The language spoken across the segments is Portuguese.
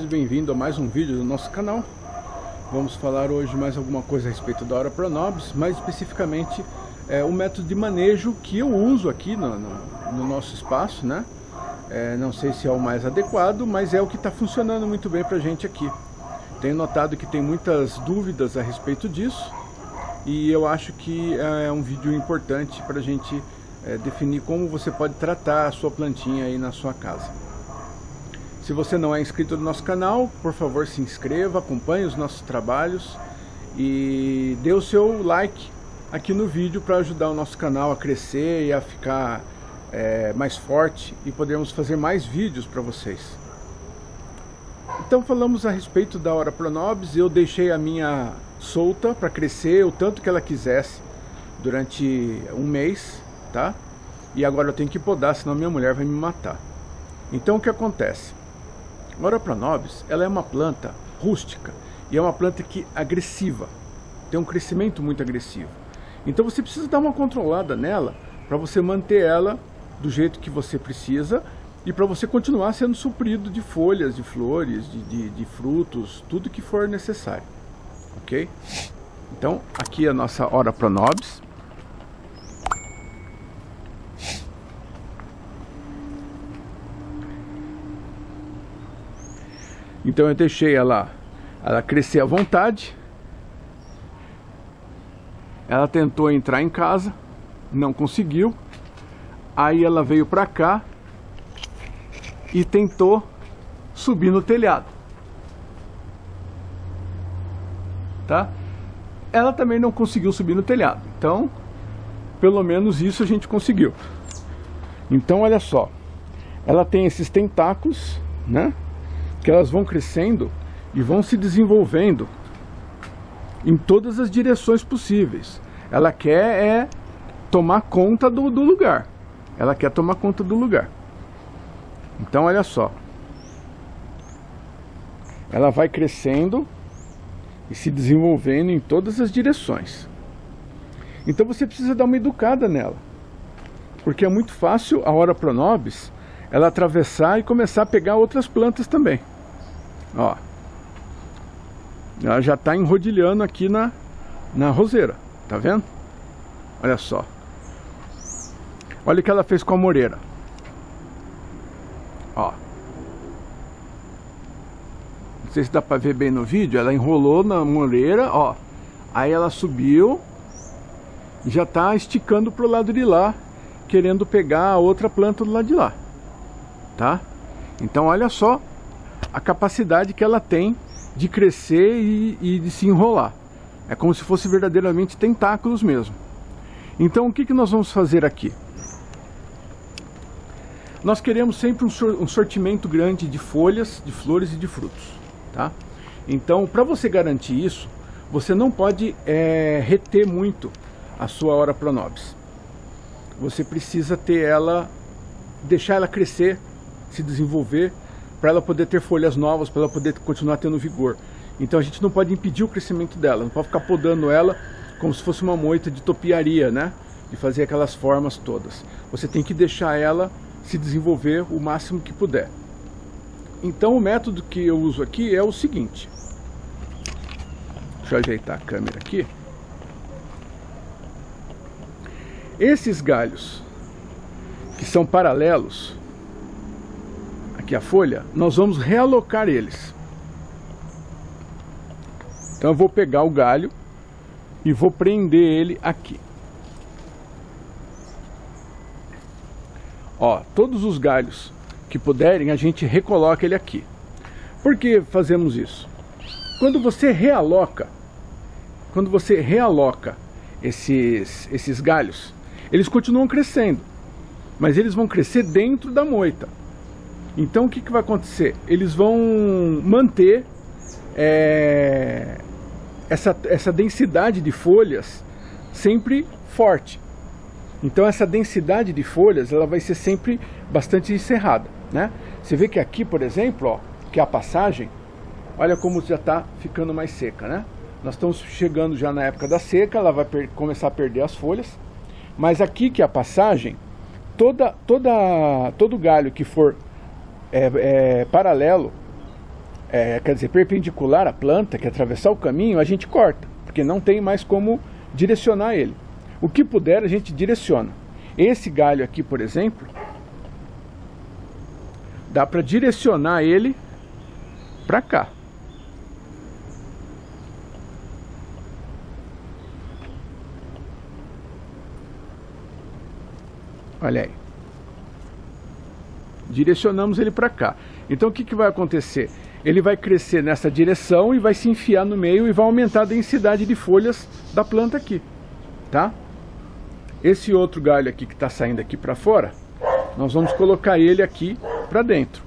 seja bem-vindo a mais um vídeo do nosso canal. Vamos falar hoje mais alguma coisa a respeito da Ora Pronobis, mais especificamente o método de manejo que eu uso aqui no nosso espaço, né? Não sei se é o mais adequado, mas é o que está funcionando muito bem para a gente aqui. Tenho notado que tem muitas dúvidas a respeito disso e eu acho que é um vídeo importante para a gente definir como você pode tratar a sua plantinha aí na sua casa. Se você não é inscrito no nosso canal, por favor se inscreva, acompanhe os nossos trabalhos e dê o seu like aqui no vídeo para ajudar o nosso canal a crescer e a ficar mais forte e podermos fazer mais vídeos para vocês. Então falamos a respeito da Ora Pronobis. Eu deixei a minha solta para crescer o tanto que ela quisesse durante um mês, tá? E agora eu tenho que podar, senão minha mulher vai me matar. Então o que acontece? A Ora Pronobis, ela é uma planta rústica e é uma planta agressiva, tem um crescimento muito agressivo. Então você precisa dar uma controlada nela para você manter ela do jeito que você precisa e para você continuar sendo suprido de folhas, de flores, de frutos, tudo que for necessário, ok? Então aqui é a nossa Ora Pronobis. Então eu deixei ela crescer à vontade. Ela tentou entrar em casa, não conseguiu. Aí ela veio para cá e tentou subir no telhado, tá? Ela também não conseguiu subir no telhado. Então, pelo menos isso a gente conseguiu. Então, olha só, ela tem esses tentáculos, né? Que elas vão crescendo e vão se desenvolvendo em todas as direções possíveis. Ela quer tomar conta do lugar. Ela quer tomar conta do lugar. Então olha só. Ela vai crescendo e se desenvolvendo em todas as direções. Então você precisa dar uma educada nela. Porque é muito fácil a Ora Pronobis ela atravessar e começar a pegar outras plantas também. Ó, ela já está enrodilhando aqui na roseira, tá vendo? Olha só. Olha o que ela fez com a moreira. Ó. Não sei se dá para ver bem no vídeo. Ela enrolou na moreira, ó. Aí ela subiu e já está esticando pro lado de lá, querendo pegar a outra planta do lado de lá, tá? Então olha só a capacidade que ela tem de crescer e de se enrolar. É como se fosse verdadeiramente tentáculos mesmo. Então o que nós vamos fazer aqui? Nós queremos sempre um sortimento grande de folhas, de flores e de frutos, tá? Então, para você garantir isso, você não pode reter muito a sua Ora Pronobis. Você precisa deixar ela crescer, se desenvolver, para ela poder ter folhas novas, para ela poder continuar tendo vigor. Então a gente não pode impedir o crescimento dela, não pode ficar podando ela como se fosse uma moita de topiaria, né? De fazer aquelas formas todas. Você tem que deixar ela se desenvolver o máximo que puder. Então o método que eu uso aqui é o seguinte. Deixa eu ajeitar a câmera aqui. Esses galhos que são paralelos aqui a folha, nós vamos realocar eles. Então eu vou pegar o galho e vou prender ele aqui. Ó, todos os galhos que puderem, a gente recoloca ele aqui. Por que fazemos isso? Quando você realoca esses galhos, eles continuam crescendo, mas eles vão crescer dentro da moita. Então o que vai acontecer? Eles vão manter essa densidade de folhas sempre forte. Então essa densidade de folhas ela vai ser sempre bastante encerrada, né? Você vê que aqui, por exemplo, ó, que é a passagem, olha como já está ficando mais seca, né? Nós estamos chegando já na época da seca, ela vai começar a perder as folhas. Mas aqui que é a passagem, todo galho que for paralelo quer dizer, perpendicular à planta, que atravessar o caminho, a gente corta, porque não tem mais como direcionar ele. O que puder a gente direciona. Esse galho aqui, por exemplo, dá para direcionar ele para cá. Olha aí. Direcionamos ele para cá. Então o que vai acontecer? Ele vai crescer nessa direção e vai se enfiar no meio e vai aumentar a densidade de folhas da planta aqui, tá? Esse outro galho aqui que está saindo aqui para fora, nós vamos colocar ele aqui para dentro.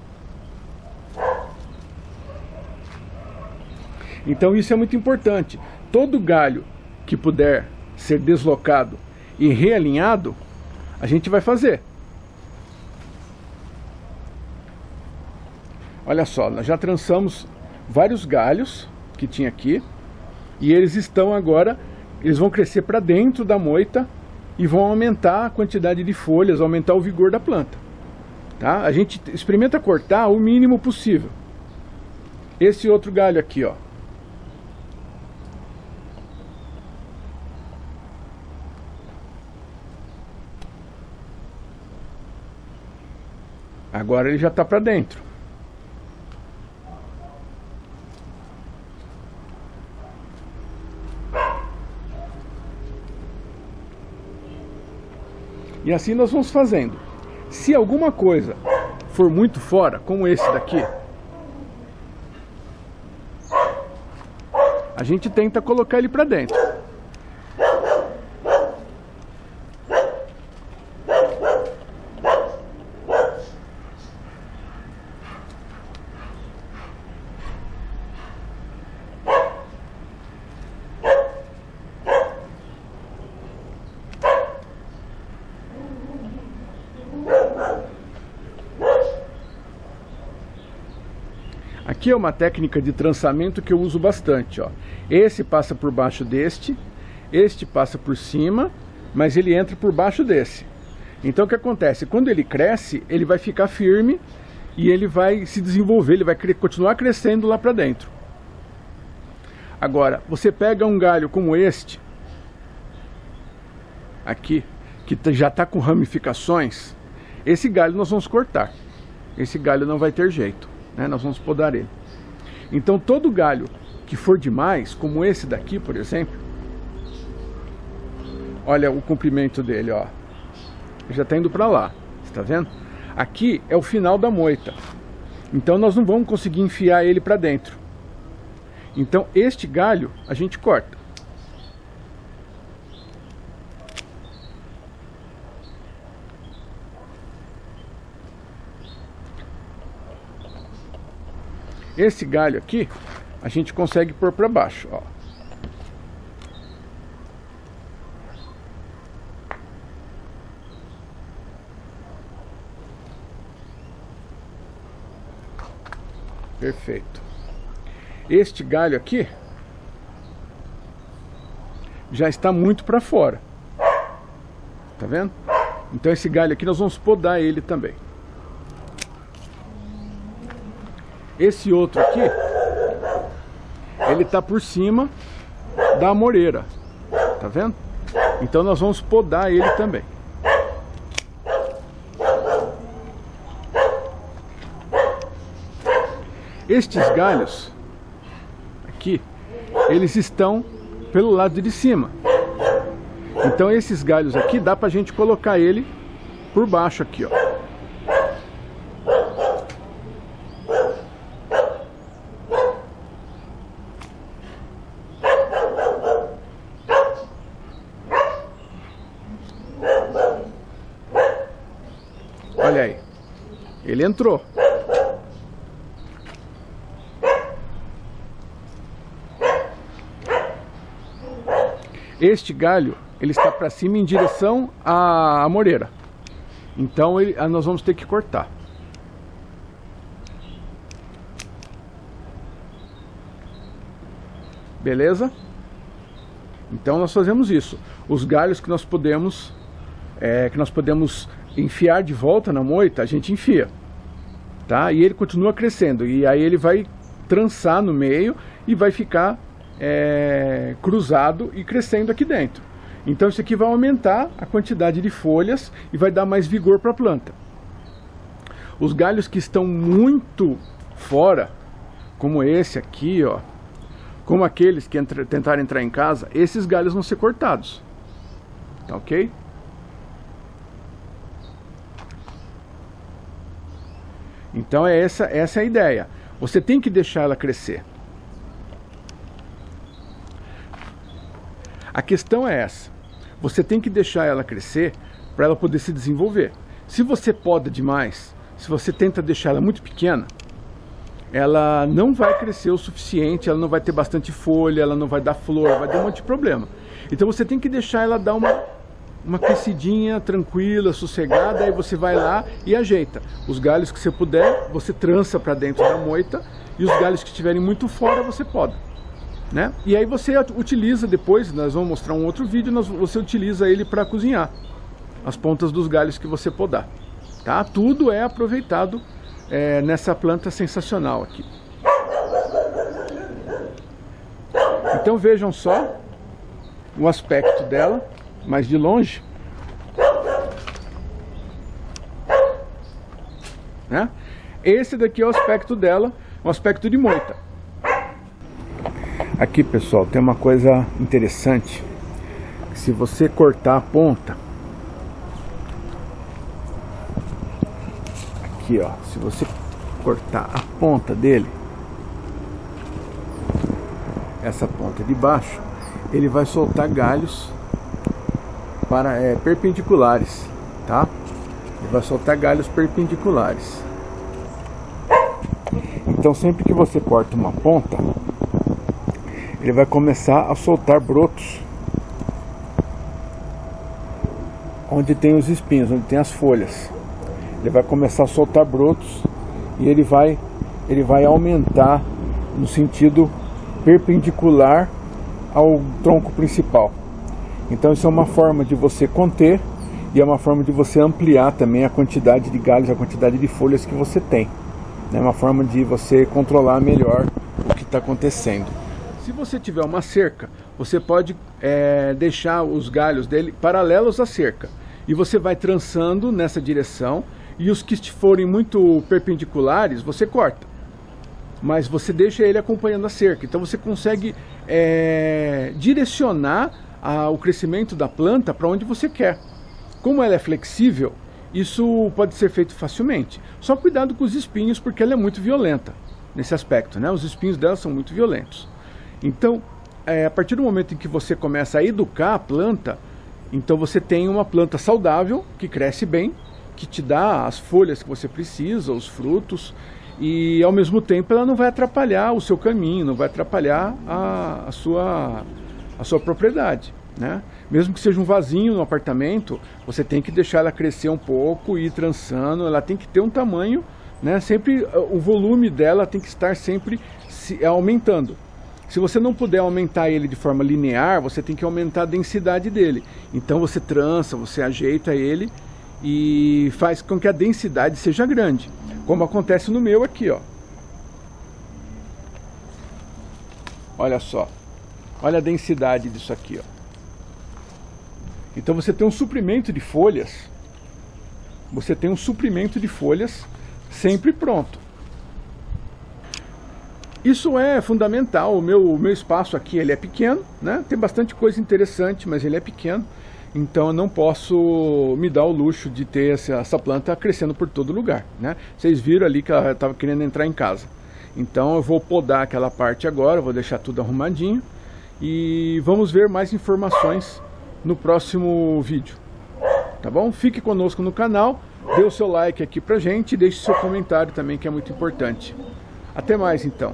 Então isso é muito importante. Todo galho que puder ser deslocado e realinhado, a gente vai fazer. Olha só, nós já trançamos vários galhos que tinha aqui e eles estão agora, eles vão crescer para dentro da moita e vão aumentar a quantidade de folhas, aumentar o vigor da planta, tá? A gente experimenta cortar o mínimo possível. Esse outro galho aqui, ó, agora ele já está para dentro. E assim nós vamos fazendo. Se alguma coisa for muito fora, como esse daqui, a gente tenta colocar ele para dentro. Aqui é uma técnica de trançamento que eu uso bastante, ó. Esse passa por baixo deste, este passa por cima, mas ele entra por baixo desse. Então o que acontece? Quando ele cresce, ele vai ficar firme e ele vai se desenvolver, ele vai continuar crescendo lá para dentro. Agora, você pega um galho como este, aqui, que já está com ramificações, esse galho nós vamos cortar. Esse galho não vai ter jeito, né? Nós vamos podar ele. Então todo galho que for demais, como esse daqui, por exemplo, olha o comprimento dele, ó, já está indo para lá, está vendo? Aqui é o final da moita, então nós não vamos conseguir enfiar ele para dentro. Então este galho a gente corta. Esse galho aqui, a gente consegue pôr para baixo, ó. Perfeito. Este galho aqui já está muito para fora. Tá vendo? Então esse galho aqui nós vamos podar ele também. Esse outro aqui, ele está por cima da amoreira, tá vendo? Então nós vamos podar ele também. Estes galhos aqui, eles estão pelo lado de cima. Então esses galhos aqui dá pra gente colocar ele por baixo aqui, ó. Olha aí, ele entrou. Este galho, ele está para cima em direção à amoreira. Então nós vamos ter que cortar. Beleza? Então nós fazemos isso. Os galhos que nós podemos enfiar de volta na moita, a gente enfia, tá? E ele continua crescendo, e aí ele vai trançar no meio e vai ficar cruzado e crescendo aqui dentro. Então isso aqui vai aumentar a quantidade de folhas e vai dar mais vigor para a planta. Os galhos que estão muito fora, como esse aqui, ó, como aqueles que tentaram entrar em casa, esses galhos vão ser cortados, tá ok? Então essa é a ideia. Você tem que deixar ela crescer. A questão é essa. Você tem que deixar ela crescer para ela poder se desenvolver. Se você poda demais, se você tenta deixar ela muito pequena, ela não vai crescer o suficiente, ela não vai ter bastante folha, ela não vai dar flor, vai dar um monte de problema. Então você tem que deixar ela dar uma crescidinha tranquila, sossegada, aí você vai lá e ajeita. Os galhos que você puder, você trança para dentro da moita, e os galhos que estiverem muito fora, você poda, né? E aí você utiliza depois, nós vamos mostrar um outro vídeo, você utiliza ele para cozinhar as pontas dos galhos que você podar, tá? Tudo é aproveitado nessa planta sensacional aqui. Então vejam só o aspecto dela, mas de longe, né? Esse daqui é o aspecto dela, o aspecto de moita. Aqui, pessoal, tem uma coisa interessante. Se você cortar a ponta, aqui, ó, se você cortar a ponta dele, essa ponta de baixo, ele vai soltar galhos perpendiculares, tá? Ele vai soltar galhos perpendiculares. Então sempre que você corta uma ponta, ele vai começar a soltar brotos onde tem os espinhos, onde tem as folhas. Ele vai começar a soltar brotos e ele vai aumentar no sentido perpendicular ao tronco principal. Então isso é uma forma de você conter e é uma forma de você ampliar também a quantidade de galhos, a quantidade de folhas que você tem. É uma forma de você controlar melhor o que está acontecendo. Se você tiver uma cerca, você pode deixar os galhos dele paralelos à cerca. E você vai trançando nessa direção, e os que forem muito perpendiculares, você corta. Mas você deixa ele acompanhando a cerca. Então você consegue direcionar o crescimento da planta para onde você quer. Como ela é flexível, isso pode ser feito facilmente. Só cuidado com os espinhos, porque ela é muito violenta nesse aspecto, né? Os espinhos dela são muito violentos. Então, a partir do momento em que você começa a educar a planta, então você tem uma planta saudável, que cresce bem, que te dá as folhas que você precisa, os frutos, e ao mesmo tempo ela não vai atrapalhar o seu caminho, não vai atrapalhar a sua propriedade, né? Mesmo que seja um vasinho no apartamento, você tem que deixar ela crescer um pouco e ir trançando, ela tem que ter um tamanho, né? Sempre o volume dela tem que estar sempre aumentando. Se você não puder aumentar ele de forma linear, você tem que aumentar a densidade dele. Então você trança, você ajeita ele e faz com que a densidade seja grande, como acontece no meu aqui, ó. Olha só, olha a densidade disso aqui, ó. Então você tem um suprimento de folhas, sempre pronto. Isso é fundamental. O meu espaço aqui, ele é pequeno, né? Tem bastante coisa interessante, mas ele é pequeno. Então eu não posso me dar o luxo de ter essa planta crescendo por todo lugar, né? Vocês viram ali que ela estava querendo entrar em casa. Então eu vou podar aquela parte agora, vou deixar tudo arrumadinho. E vamos ver mais informações no próximo vídeo, tá bom? Fique conosco no canal, dê o seu like aqui pra gente e deixe seu comentário também, que é muito importante. Até mais então.